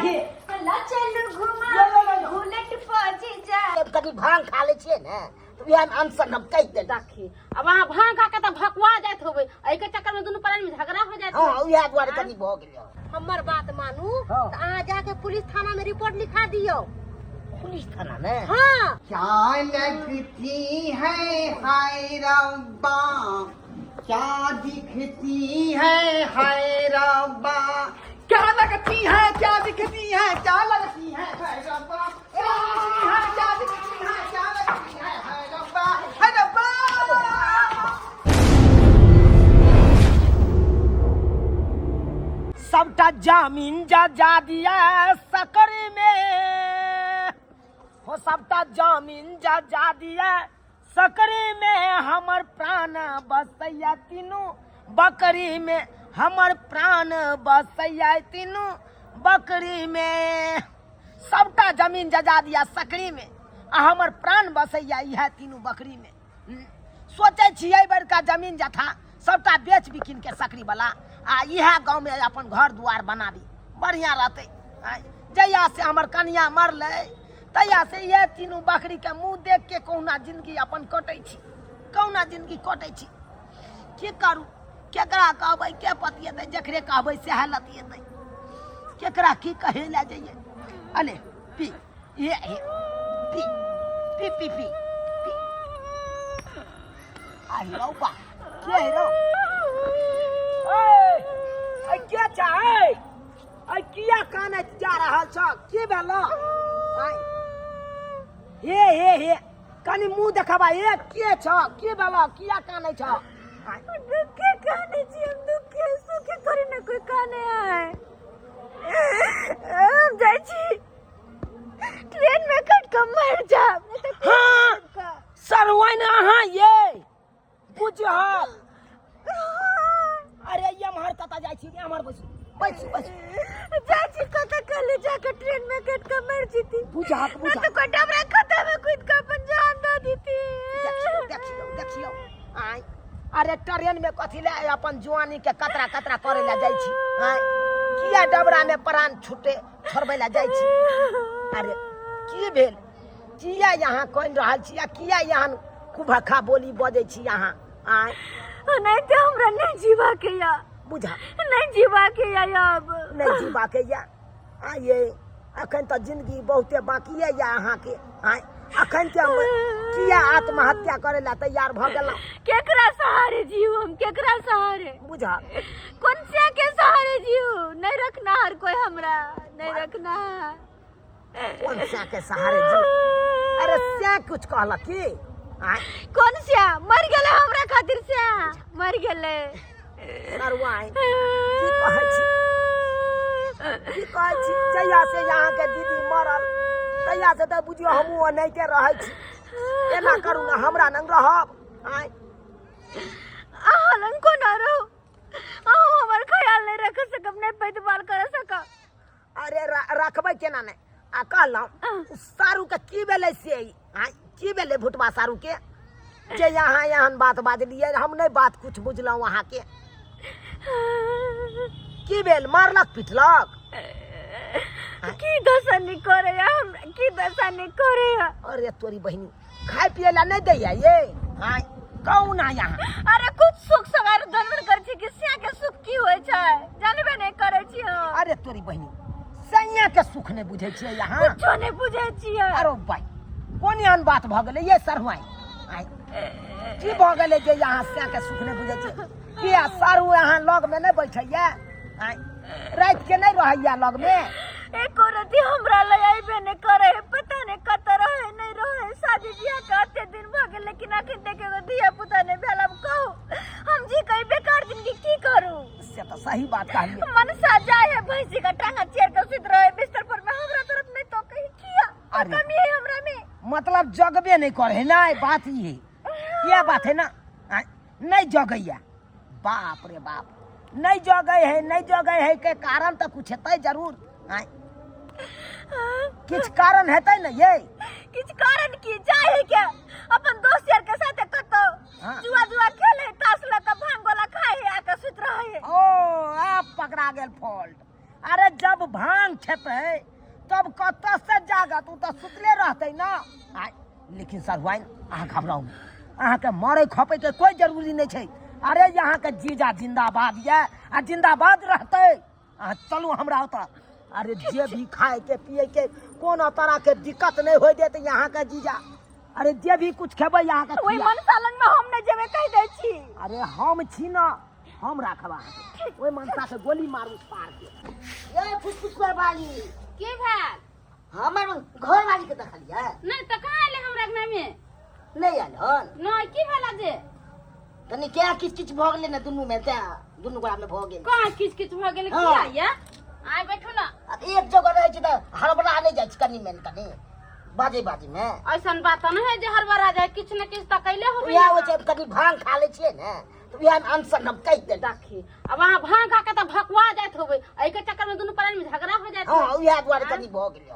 हे ला चलू घुमा बुलेट पहुंची जा कभी भांग खा ले छिए ना तो बिहान अनसन हम कह दे देखी अब वहां भांग खा के त भकवा जात होबे एई के चक्कर में दोनों प्राणी में झगड़ा हो जात हां उहा द्वारे कनी भ गेल हमर बात मानू हाँ। त अहाँ जाके पुलिस थाना में रिपोर्ट लिखा दियो पुलिस थाना में हां क्या लगती है हाय रब्बा क्या दिखती है हाय रब्बा क्या लगती है क्या दिखती है क्या लगती है हाय रब्बा क्या दिखती है क्या लगती है हाय रब्बा हाय रब्बा सबटा जमीन जा दिया सकरी में हो सबटा जमीन जा दिया सकरी में हमर प्राण बसैया तीनों बकरी में हमर प्राण बसैया तीनों बकरी में सबटा जमीन जा दिया सकरी में आ हमर प्राण बसैया यह तीनों बकरी में सोचे छियै बड़का जमीन जथा सबटा बेच बिकिन के सकरी वाला आ यह गांव में अपन घर द्वार बनाबी बढ़िया रहते जहिया से हमर कन्या मरले तहिया से ये तीनों बकरी के मुंह देख के कौना जिंदगी अपन कटे छी कौना जिंदगी कटे छी की करू केकरा कहबै के पतियेतै जकरे कहबै से लतियेतै केकरा की कहे ले जाइए अले पी ये पी पी पी पी पी आई रो बा के रो ए के चाहे आई किया काने जा रहल छ की भेलो आई हे कनी मुंह देखबा ए के छ की भेलो किया काने छ दुखे काने छी हम दुखे सुखे करे न कोई काने आए हम जाई छी ट्रेन में कट के मर जा हां सरवन अहाँ ये बुझल अरे ये मार कता जाई छी हमर बस जाई छी कता कले जाके ट्रेन में कट के मर जीती बुझा तो कोई डबरा खता में कूद के अपन जान दे देती देखियो आई अरे ट्रेन में कथी ले अपन जवानी के कतरा कतरा करे ला जाई छी आई किया डबरा में प्राण छूटे छोड़बे ला जाई छी अरे की भेल किया यहाँ कोन रहल छी किया यहाँ कुभखा बोली बजै छी यहाँ आई नहीं तो हमरा नहीं जीवा के या बुझा नहीं जीवा के या अब नहीं जीवा के या आये अखन तो जिंदगी बहुते बाकी है या अहाँ के आई अखन के किया आत्महत्या करे ला तैयार भ गेला केकरा सहारे जीव हम केकरा सहारे बुझा कौन से के सहारे जीव नहीं रखना हर कोई हमरा नहीं रखना कौन सा के सहारे जी अरे क्या कुछ कहला की आई कौन से मर गेले हमरा खातिर से मर गेले सरवा आई की कहै छी जहिया से यहाँ के दीदी मरल तहिया से तो बुझियो हमहू नहीं के रहै छी केना करू ना हमरा नंग रहब आई आहलन को ना रहो आहू हमर ख्याल नहीं रख सकब नहीं पैदवाल कर सकब अरे रखबै केना नहीं आ कहलहुँ सारू के की भेलै से आई की भेलै भुटवा सारू के जे यहाँ बात बाजलिए हम नहीं बात कुछ बुझलहुँ वहाँ के की भेल मारलक पिटलक की दशा नहीं करे हम की दशा नहीं करे अरे तोरी बहिनी खाए पिए ला नहीं दैया ये हां कौन आ यहाँ अरे कुछ सुख सवार गड़बड़ कर छी कि सिया के सुख की होय छै जानबे नहीं करे छी हम अरे तोरी बहिनी सैया के सुख नहीं बुझै छियै यहाँ कुछो नहीं बुझै छियै अरे भाई कोन एहन बात भ गेलै ये सरवाई आई की भ गेलै जे यहाँ सैया के सुख नहीं बुझै छियै किया सारू यहाँ लग में नहीं बैठैया आई रात के नहीं रहैया लग में एक औरती हमरा ले आइबे नहीं करे पता नहीं कत रहे नहीं रहे शादी बियाह के आते दिन भ गेल लेकिन अखन देखे गो दिया पुता नहीं भेल अब कहू हम जी कई बेकार जिंदगी की करू से तो सही बात कहलिए मन सा जाए है भैंसी का टांगा चेर के सुत रहे बिस्तर पर में हमरा तुरंत में तो कहीं किया कमी है हमरा में मतलब जगबे नहीं करे ना बात ये क्या बात है ना नहीं जगैया बाप रे बाप नहीं जगै है के कारण तो कुछ हेतै जरूर किछ कारण हेतै न ये किछ कारण की जाए क्या अपन दोस्त यार के साथ कतो जुआ खेले ताश लका भांग गोला खाए आके सुत रहे ओ आप पकड़ा गेल फॉल्ट अरे जब भांग खेतै लेकिन सरवाइन अहाँ घबराउ नहीं, अहाँके मारे खपे के कोई जरूरी नहीं है। अरे यहाँ के जीजा जिंदाबाद ये आ जिंदाबाद रहते। अहाँ चलू हमरा ओतऽ। अरे जे भी खाए के पिए के कोनो तरह के दिक्कत नहीं हो देते यहाँ के जीजा। अरे जे भी कुछ खेबै यहाँ के ओइ मनसालन में हम नहीं जेबे कह दै छी। अरे हम छी ना, हम राखब अहाँके। ओइ मनसा से गोली मारू पार के। ये फुसफुसर वाली के भेल? हमर घर वाली के देखलिए नहीं तो कहाँ आले हमरा घर में? नहीं आयल हन। नहीं की भेला जे? तनी क्या किच भ गेलै ने दुनू में, ते दुनू गोरा में भ गेल। कहाँ किच भ गेल? हाँ। किया ये? आइ बैठो ना। अब एक जगह रहे छै त हड़बड़ा नहीं जाय छै कनी में कनी बाजे में। ऐसन बात न है जे हड़बड़ा जाए, किछ न किछ त कैले होबे। या हो छै कनी भांग खा ले छियै ने तो बिहान अनसन हम कह दे। देखी अब वहाँ भांग खा के त भकवा जात होबे, एहि के चक्कर में दुनू प्राणी में झगड़ा हो जात। हां उहा दुआरे कनी भ गेल।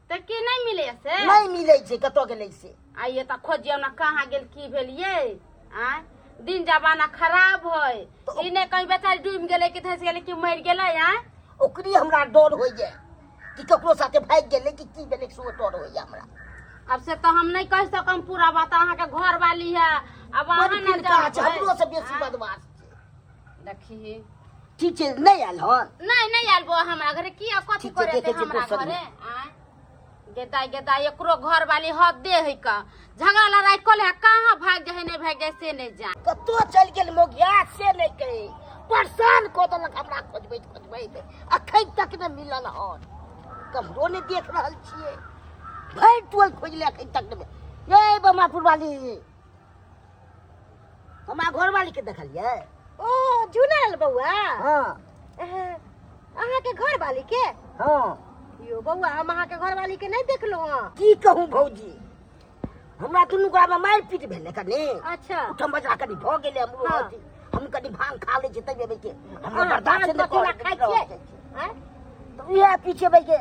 त के नहीं मिले से? नहीं मिले छै, कतो गेलै से। आइए त खोजियो ना कहाँ गेल की भेल ये। आ दिन जमाना खराब है, इने कहीं बेचारी डूब गेले कि धस गेले कि मर गेले। आ ओकरी हमरा डर होय जे कि ककरो साथे भाग गेलै कि की भेलै सो डर होय हमरा। अब से तो हम नहीं कह सकम पूरा बात। अहाँ के घर वाली है, अब वहाँ न जा। हमरो से बेसी बदमाश छै। देखी ठीक छै नहीं आयल हन। नहीं आयल बो हमरा घरे। की कथी ठीक छै, करे देखे थे छै हमरा दोसर घरे? में। गेदा एकरो घर वाली हद दे है का झगड़ा लड़ाई कले कहाँ भाग जाए नहीं भाग जाए से नहीं जा। कतो चल गेल मोगिया से नहीं कहे परेशान को देलक हमरा खोजबैत अखन तक न मिलल हन। कमरो ने देख रहल छियै भैर टोल खोजले अखन तक न। ए बमापुर वाली हमरा घर वाली के देखलिए? ओ जुनल बउआ। हां अहाँ के घर वाली के? हां यो बउआ हम अहाँ के घर वाली के नहीं देखलो हां। की कहूं भौजी, हमरा दुनू गोरा में मार पीट भेले कनी। अच्छा उठम बजा कनी भ गेले हमरो। हाँ। हम कनी भांग खा ले छै तबे के हम हाँ, बर्दाश्त भांग नहीं कथी कर खाइ छियै? हैं? तो ये पीछे बैठे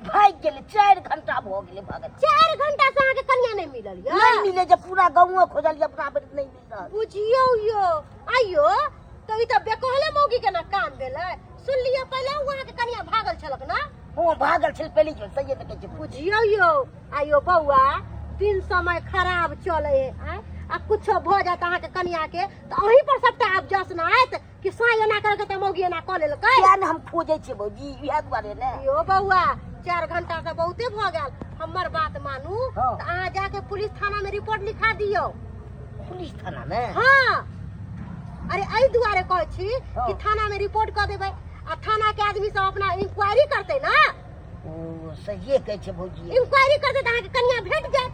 भाग गेले 4 घंटा भ गेले भागल। 4 घंटा से अहाँ के कन्या नहीं मिलल या? नहीं मिले जब पूरा गांव खोजल जब बराबर नहीं मिलल। बुझियो यो आइयो तो ई त बेकहले मौगी के ना काम भेलै। सुन लियो पहले वहां के कन्या भागल छलक ना? वो भागल छल पहले जो सही है कहै छै। बुझियो यो आइयो बउआ दिन समय खराब चले है। आ कुछ भ जात अहाँ के कन्या के तो अहीं पर सबटा आब जस ना आयत कि साई एना करके त मौगी एना क लेलकै। क्या न हम खोजे छै भौजी इहा दुआरे ने। यो बउआ 4 घंटा से बहुते भ गेल। हमर बात मानू हाँ। त अहाँ जाके पुलिस थाना में रिपोर्ट लिखा दियो। पुलिस थाना में? हाँ अरे एहि दुआरे कहै छी हाँ। कि थाना में रिपोर्ट क देबै आ थाना के आदमी सब अपना इंक्वायरी करते ना। ओ सही कहै छै भौजी। इंक्वायरी करते त अहाँ के कन्या भेट जाए।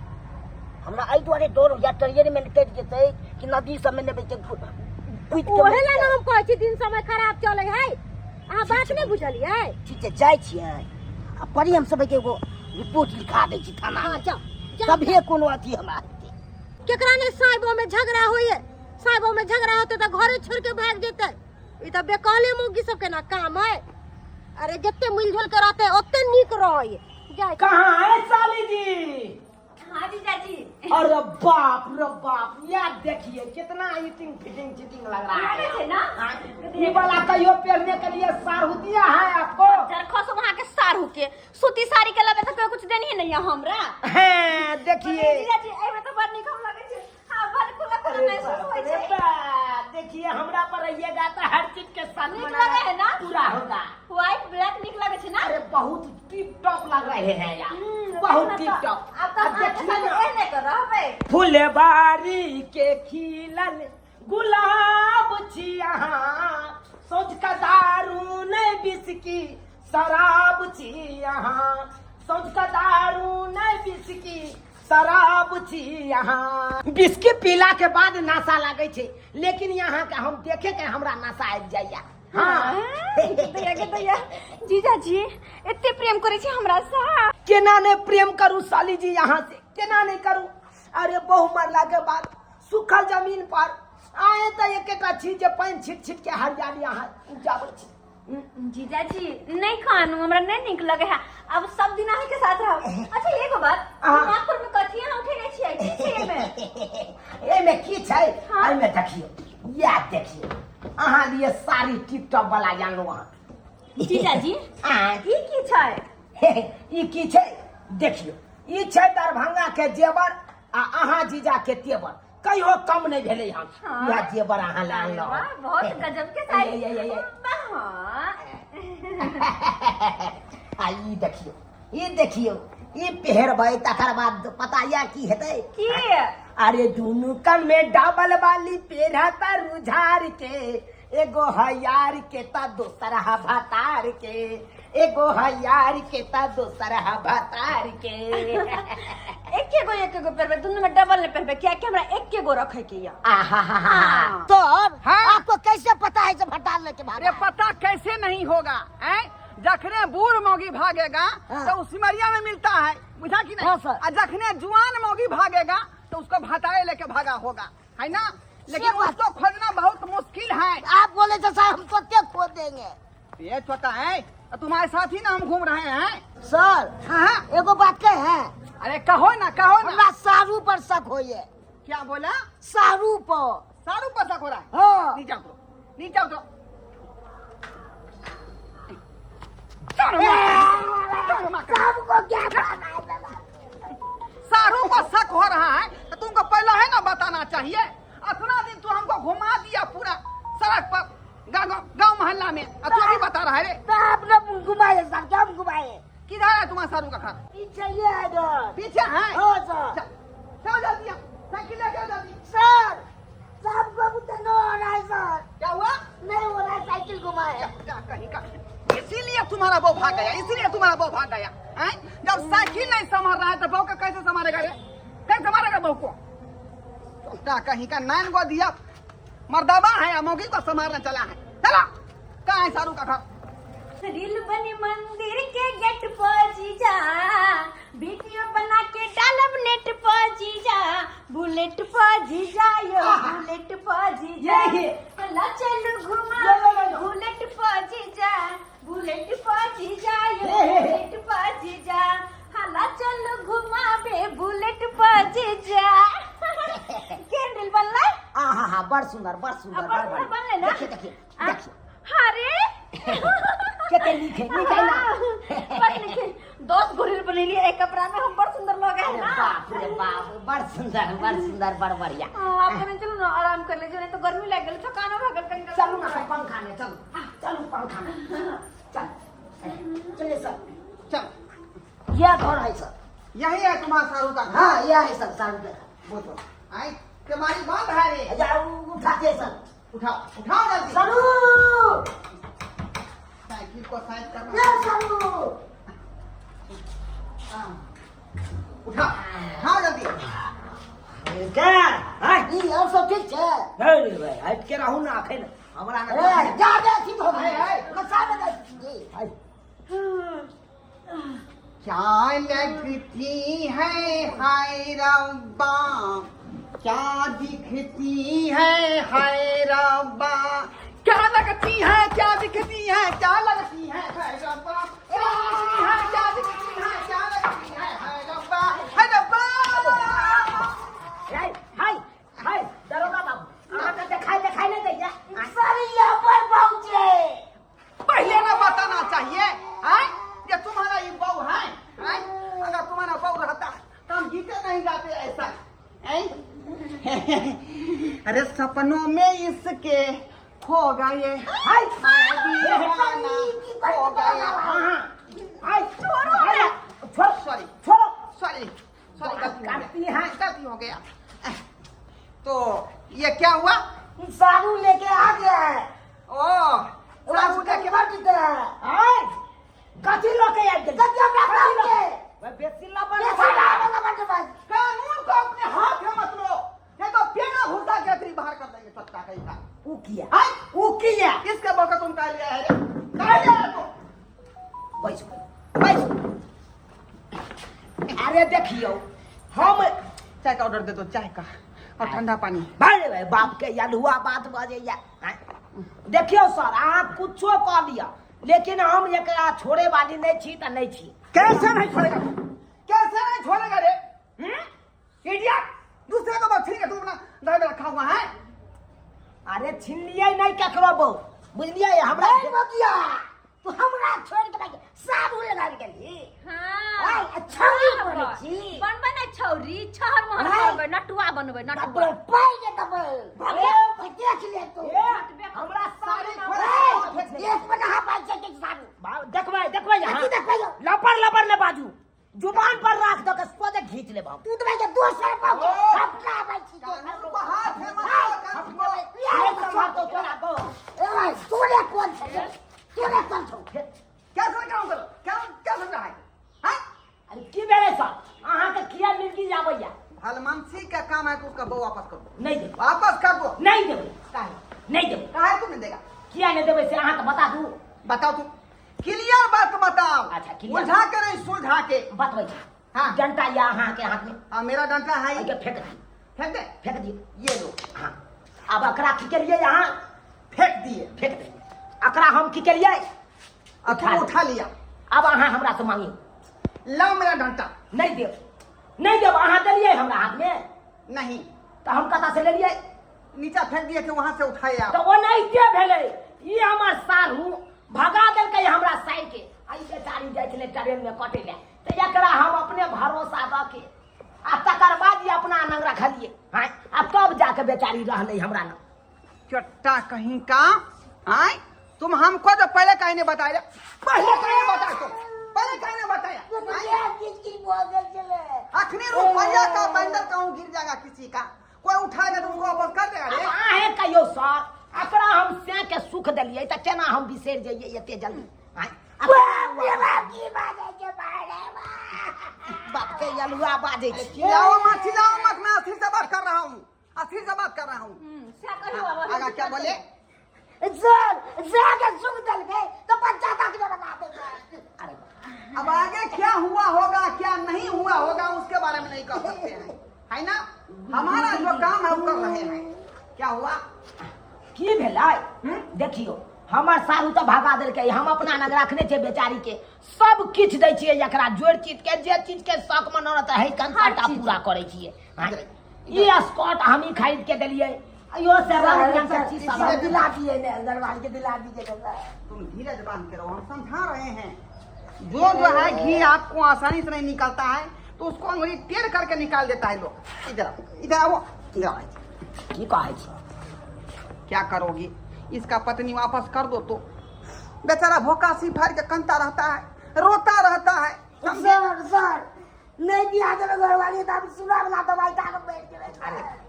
हमरा एहि दुआरे डर होया ट्रेन में कट जेतै कि नदी सब में ने बैठे कुछ ओहे ला ना हम कहै छी दिन समय खराब चले है। अहाँ बात नहीं बुझलियै? ठीक छै जाय छियै आ परी हम सब के एगो रिपोर्ट लिखा दै छी थाना हाँ में। जाओ तभी कोनो अथी हमरा हेतै। केकरा ने साइबो में झगड़ा होइए, साइबो में झगड़ा होते तो घरे छोड़ के भाग जेते। ई त बेकाले मौगी सब के ना काम है। अरे जत्ते मिलजुल के रहते ओत्ते नीक रहै। जाय कहाँ है साली जी? हां जीजा जी। अरे बाप रे बाप, यार देखिए कितना ईटिंग फिटिंग लग रहा है ना। ये वाला कहियो पहनने के लिए सारू दिया है आपको? चरखो से वहां के सारू के सूती साड़ी के लबे तो कुछ देनी ही नहीं है हमरा। हैं देखिए जीजा जी एमे तो बड़ निक हम लगे छै। हां बड़ खुला खुला अरे महसूस होय छै। देखिए हमरा पर रहिएगा तो हर चीज के साथ नीक मनाना लगे है ना? पूरा होगा। व्हाइट ब्लैक निक लगे छै ना? अरे बहुत टिप टॉप लग रहे हैं यार, बहुत टिप टॉप। अब तो देखिए एने कर रहबे। फुलबारी के खिलल गुलाब छी यहाँ, सोच का दारू नहीं बिस्की शराब छी यहाँ, सोच का दारू नहीं बिस्की शराब छी यहाँ। बिस्की पीला के बाद नशा लागे छे, लेकिन यहाँ के हम देखे के हमरा नशा आबि जाइया। हाँ दैया जीजा जी एते प्रेम करे छी हमरा सा। केना ने प्रेम करू साली जी यहाँ से, केना नहीं करू। अरे बहु मरला के बाद सुखल जमीन पर आए तो एक एक चीज पानी छिट छिट के हरियाली यहाँ उपजाबै छी। जीजा जी नहीं खानू हमरा नहीं निक लगे है। अब सब दिन अहीं के साथ रहो। अच्छा एगो बात दिमाग में कथिया उठे नहीं छियै की छै एमे? एमे की छै? हाँ। एमे देखियो या देखियो अहाँ लिए सारी टिप टॉप वाला जानलो अहाँ। जीजा जी हाँ ई की छै? ई की छै देखियो ई छै दरभंगा के जेवर आ अहाँ जीजा के तेवर कहियो कम नहीं भेले हम हाँ। यह जेवर अहाँ ले आनलो वाह, बहुत गजब के साड़ी ये। हाँ। आ ई देखियो ई पेहरबै तकर बाद पता या की हेतै की अरे दुनू कन में डबल वाली पेरहता रुझार के एगो हयार के ता दोसर भतार के एगो हयार के ता दोसर भतार के एक गो पहनबे दोनों में डबल नहीं पहनबे क्या कि हमरा एक गो रखे के या हाँ। तो हाँ। आपको कैसे पता है जो भतार लेके भागा अरे पता कैसे नहीं होगा हैं? जखने बूढ़ मौगी भागेगा हाँ। तो उस सिमरिया में मिलता है, बुझा कि नहीं? हाँ, सर। और जखने जुआन मौगी भागेगा तो उसको भताए लेके भागा होगा, है ना? लेकिन बात। उसको खोजना बहुत मुश्किल है। आप बोले तो साहब हम तो खो देंगे ये छोटा है और तुम्हारे साथ ही ना हम घूम रहे हैं। सर हाँ हाँ। एगो बात के है अरे कहो ना हमरा सारू पर शक होइए क्या बोला? सारू पर सारू पता हो रहा है। हाँ नीचे उतरो, नीचे उतरो। सबको क्या करना है दादा? सारू को शक हो रहा है तो तुमको पहले है ना बताना चाहिए। अतना दिन तू हमको घुमा दिया पूरा सड़क पर गांव मोहल्ला में, और तू अभी बता रहा है रे। तो आपने घुमाए सर क्या हम घुमाए किधर है तुम्हारा सारू का घर? पीछे ये है इधर पीछे है। हाँ सर चल जल्दी आओ, साइकिल लेके आओ जल्दी। सर सबको बुतनो हो रहा है सर क्या हुआ? नहीं हो रहा है साइकिल घुमाए क्या कहीं का? इसीलिए तुम्हारा बहू भाग गया, इसीलिए तुम्हारा बहू भाग गया है? जब साइकिल नहीं संभाल रहा है तो बहू का कैसे संभालेगा रे? कैसे संभालेगा बहू को? क्या कहीं का नैन गो दिया मर्दाबा है या मौगी को संभालने चला है। चला कहाँ है सारू का घर? रील बनी मंदिर के गेट पर जीजा, वीडियो बना के डालब नेट पर जीजा, बुलेट पर जीजा यो बुलेट पर जीजा, ये। चला चलो घुमा बुलेट पर जीजा, बुलेट पर जीजा यो ये। बुलेट पर जीजा, हला चलो घुमावे बुलेट पर जीजा। कैंडल बनला? हाँ बड़ सुंदर बड़ सुंदर बड़ सुंदर बनले ना? देखिए देखिए देखिए अरे कितने लिखे लिखे ना बड़ लिखे 10 गोरिल बनेली एक कपड़ा में हम बड़ सुंदर लग है अरे ना। बाप रे बाप बड़ सुंदर बड़ बढ़िया आप करें चलो ना आराम कर लीजिए नहीं तो गर्मी लग गई थकान भागल कहीं चलो ना सर पंखा में चलो चलो पंखा में चल चलिए सर चल यह घर है सर यही है तुम्हारा सारू का घर। हाँ यह है सर सारू का बोलो आई तुम्हारी बात है रे। जाओ उठाते सर उठाओ उठाओ जल्दी। सारू साइकिल को साइड ये करना। सारू उठाओ उठाओ जल्दी। क्या हां ई और सब ठीक है अरे भाई हट के रहू ना आखे ना हमरा ए जा दे ठीक हो है, है। मसा में दे हाय क्या लगती है हाय रब्बा, क्या दिखती है हाय रब्बा, क्या लगती है क्या दिखती है, क्या लगती है हाय रब्बा, क्या दिखती है क्या दिखती है, क्या लगती है हाय रब्बा, हाय रब्बा। हाय हाय दरोगा बाबू आप दिखाई नहीं दैया सारी यहाँ पर पहुंचे पहले ना बताना चाहिए हैं? ये तुम्हारा ये बहू है हैं? अगर तुम्हारा बहू रहता तो हम जीते नहीं जाते ऐसा हैं? अरे सपनों में इसके खो गए हाय दीवाना खो गया। हाय छोड़ो सॉरी छोड़ो सॉरी सॉरी काटती है गलती हो गया। तो ये क्या हुआ? सारू लेके आ गया है ओ सारू के लेके बात दे हाय कथी लोके आ गया गद्दा में खा के वे बेसिला बन कानून को अपने हाथ में मत लो, नहीं तो पेना घुसा के तेरी बाहर कर देंगे सत्ता कहीं का। वो किया हाय वो किया किसके बौका तुम कह लिया है रे? कह लिया है तुम? बैठ अरे देखियो हम चाय का ऑर्डर दे दो, चाय का और ठंडा पानी। भाई भाई बाप के याद हुआ बात बजे या देखियो सर आप कुछो कह लिया लेकिन हम एकरा छोड़े वाली नहीं छी त नहीं छी कैसे नहीं छोड़ेगा तू? कैसे नहीं छोड़ेगा रे? इडियट! दूसरे को बात ठीक है, तू अपना दाढ़ में रखा हुआ है। अरे छीन लिए नहीं ककरो बहु बुझलिए हमरा नहीं बगिया तू हमरा छोड़ के भाग साबुन लगा के लिए हाँ छौरी बनै छी बनबै नै छौरी छहर महर बनबै नटुआ बनबै नटुआ दबे पाई के दबे भले देख ले तो हमरा सारी एक पे नहा पाई छै के सारू देखबै यहां लपर लपर ने बाजू जुबान पर राख दो के सोजे खींच ले बाबू तू तो के दोसर पाऊ अपना आबै छी तो हाथ है मत ये संभाल तो तोरा को ए भाई तोरे कौन छै क्या सर काम करो क्या सुन रहा है हैं? अरे की बेरे सर अहां के किया मिर्गी जाबैया भलमनसी का काम है तो उसका बहू वापस कर दो नहीं दे वापस कर दो नहीं देबै काहे नहीं देबै काहे तुम नहीं देगा किया नहीं देबै से अहां के बता दू बताओ तुम क्लियर बात बताओ अच्छा, clear। उलझा के नहीं सुलझा के बतबै छी हाँ। डंटा या अहां के हाथ में हाँ मेरा डंडा है के फेंक दी फेंक दे फेंक दी ये लो हां अब अकरा की करिए यहां फेंक दिए फेंक दे अकरा हम की करिए अब तुम उठा लिया अब अहां हमरा से मांगी लाओ मेरा डंडा नहीं देब अहां देलिए हमरा हाथ में नहीं तो हम कता से लेलिए नीचा फेंक दिए कि वहां से उठाए आप तो वो नहीं के भेले ई हमर सारू भगा देलकै हमरा साइड के आई बेचारी जाय छले ट्रेन में कटे ले तो एकरा हम अपने भरोसा द के आ तकर बाद ये अपना नंग रखलिए हां अब तब जाके बेचारी रहले हमरा न चट्टा कहीं का आए तुम हमको तो पहले कहीं नहीं बताया पहले कहीं नहीं बताया तुम पहले कहीं नहीं बताया अखनी रुपया का बंडल कहूँ गिर जाएगा किसी का कोई उठाएगा तो उनको वापस कर देगा रे आहे कहियो सर अकरा हम से के सुख देलिए त केना हम बिसर जाइए एते जल्दी हां बाप के यलुआ बाजे चिल्लाओ मत मैं अस्थिर से बात कर रहा हूँ अस्थिर से बात कर रहा हूँ क्या कहियो अब आगा क्या बोले जाके सुख दल गए तो बच्चा तक ने बता देंगे अरे अब आगे क्या हुआ होगा क्या नहीं हुआ होगा उसके बारे में नहीं कर सकते हैं है ना हमारा जो काम है वो कर रहे हैं क्या हुआ की भेलै देखियो हमर सारू तो भगा देलकै हम अपना नग रखने छे बेचारी के सब किछ दै छियै एकरा जोड़ चीज के जे चीज के शौक मनोरथ है कंसाटा पूरा करे छियै ई स्कॉट हम ही खरीद के देलिए अयो से रंग के चीज सब दिला दिए ने दरबार के दिला दीजिए तुम धीरज बांध के रहो हम समझा रहे हैं जो है घी आपको आसानी से नहीं निकलता है तो उसको अंगुली टेढ़ करके निकाल देता है लोग इधर आओ की कहै छी क्या करोगी इसका पत्नी वापस कर दो तो बेचारा भोका सी फाड़ के कंता रहता है रोता रहता है सर नहीं दिया तो घर वाली तो सुना बना तो भाई टांग बैठ के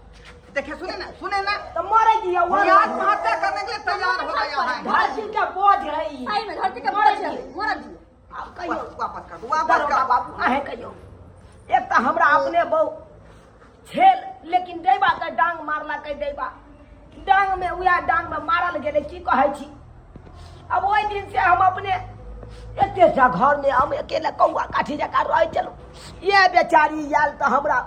देखिए सुने ना तो मरे दिया वो आत्महत्या करने के लिए तैयार हो गया है धरती के बोझ है ई सही में धरती के बोझ है मर दिए अब कहियो वापस कर दो वापस कर बाबू आहे कहियो एक तो हमरा अपने बहु छेल लेकिन दैबा के डांग मारला के दैबा डांग में उया डांग में मारल गेले की कहै छी अब ओइ दिन से हम अपने एते सा घर में हम अकेले कौआ काठी जका रह चलो ये बेचारी याल तो हमरा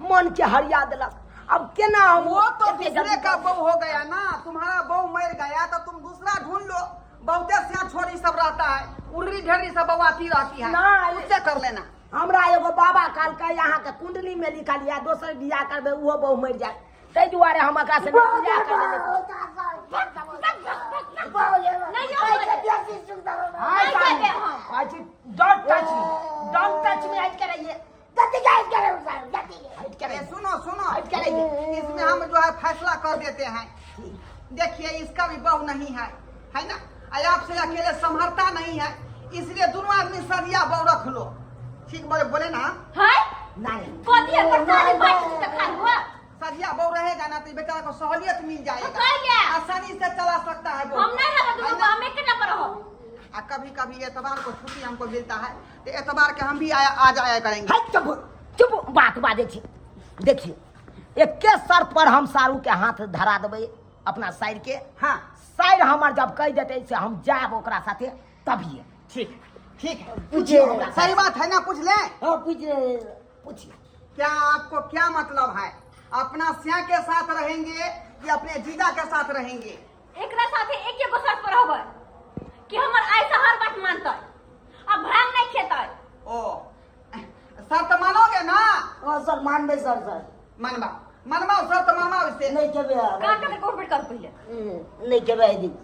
मन के हरिया देलक अब केना हम वो तो दूसरे का बहू हो गया ना तुम्हारा बहू मर गया तो तुम दूसरा ढूंढ लो बहुते सिया छोरी सब रहता है उर्री ढेरी सब बवाती रहती है ना उससे कर लेना हमरा एगो बाबा काल के यहाँ के कुंडली में लिखल या दोसर बियाह करबे उहो बहु मर जाए तै दुआरे हम एकरा से बियाह कर सुनो इसमें हम जो है फैसला कर देते हैं देखिए इसका भी बहू नहीं है ना आपसे अकेले संभलता नहीं है इसलिए दोनों आदमी सदिया बहू रख लो ठीक बोले ना है नहीं कोती पर सारी बात से खा हुआ सदिया बहू रहेगा ना तो बेचारा को सहूलियत मिल जाएगा आसानी से चला सकता है हम नहीं रहा तो हमें कितना पर हो कभी कभी एतबार को छुट्टी हमको मिलता है तो एतबार के हम भी आ जाया करेंगे चुप बात बाजे छी देखिए एक के सर पर हम सारू के हाथ धरा देबै अपना साइड के हाँ साइड हमर जब कह देते से हम जाब ओकरा साथे तभी ठीक है पूछिए सही बात है ना पूछ ले पूछिए क्या आपको क्या मतलब है अपना सिया के साथ रहेंगे या अपने जीजा के साथ रहेंगे एकरा साथे एक एगो शर्त पर होबे कि हमर ऐसा हर बात मानतै अब भांग नहीं खेतै ओ शर्त मानोगे ना सर मानबे सर मनवा शर्त मनवा इससे नहीं केबे काट के कॉर्पोरेट कर पहले नहीं केबे दिन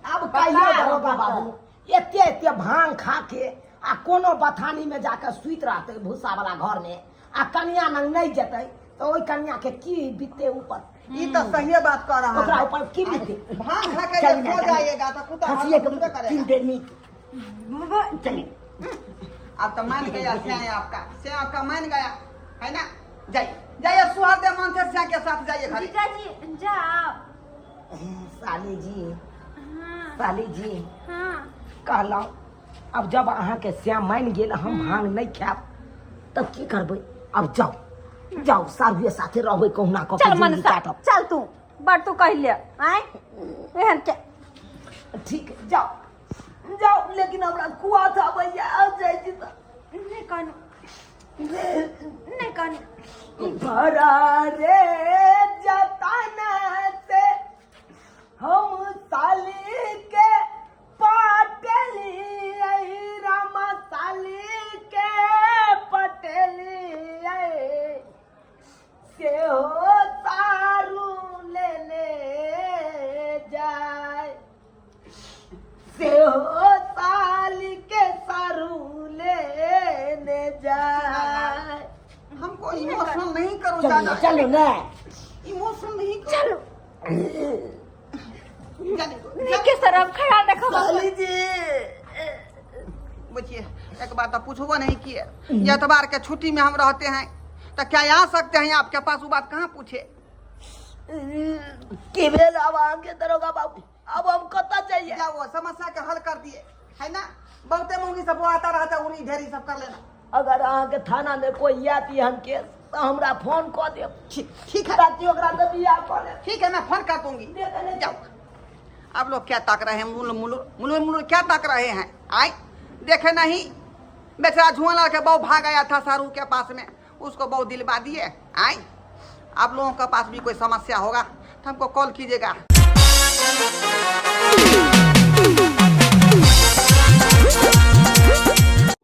अब कहियो दरोगा बाबू एते भांग खा के आ कोनो बथानी में जाकर सुत रहते भूसा वाला घर में आ कन्या नंग नहीं जते तो ओई कन्या के की बीते ऊपर ये तो सही बात कर रहा ओकरा है ऊपर की बीते भाग खा के सो जाइएगा तो कुत्ता हंसिए हमको के करेगा। तीन देर में चलिए अब तो मान गया से आपका मान गया है ना जाइए जाइए सुहार्द मन से श्या के साथ जाइए खाली जीजा जी जाओ। साली जी हाँ साली जी हाँ कहलौं अब जब अहाँ के श्याम मान गेल हम भांग नहीं खाब तब की करबै अब जाओ जाओ सारुए साथे रहबै कहुना क चल मनसा चल तू बड़ तू कह ले आय एहन के ठीक है जाओ जाओ लेकिन हमरा कुआ था भैया आ जाए जी तो नहीं कानू नहीं कानू भरा रे जताना से हम साली के पटेली आई रामा साली के पटेली आई से हो तारू ले जाए से हो साली के सारू लेने जाए हमको इमोशनल नहीं करो चलो जाना चलो ना इमोशनल नहीं करो चलो निके सरब ख्याल रखो साली जी बचिए एक बात तो पूछबो नहीं किए ये एतबार के छुट्टी में हम रहते हैं तो क्या आ सकते हैं आपके पास वो बात कहाँ पूछे कि भेल अब आगे दरोगा बाबू अब हम कता चाहिए या वो समस्या के हल कर दिए है ना बहुते मुंगी सब आता रहता उन्हीं ढेरी सब कर लेना अगर आगे थाना में कोई आती हम केस तो हमरा फोन कर देब ठीक है राती ओकरा से बियाह कर लेब ठीक है मैं फोन कर दूंगी दे देने जाओ आप लोग क्या ताक रहे हैं मुलुर क्या ताक रहे हैं आए देखे नहीं बेचारा झुआला के बहु भाग आया था सारू के पास में उसको बहु दिलवा दिए आए आप लोगों के पास भी कोई समस्या होगा तो हमको कॉल कीजिएगा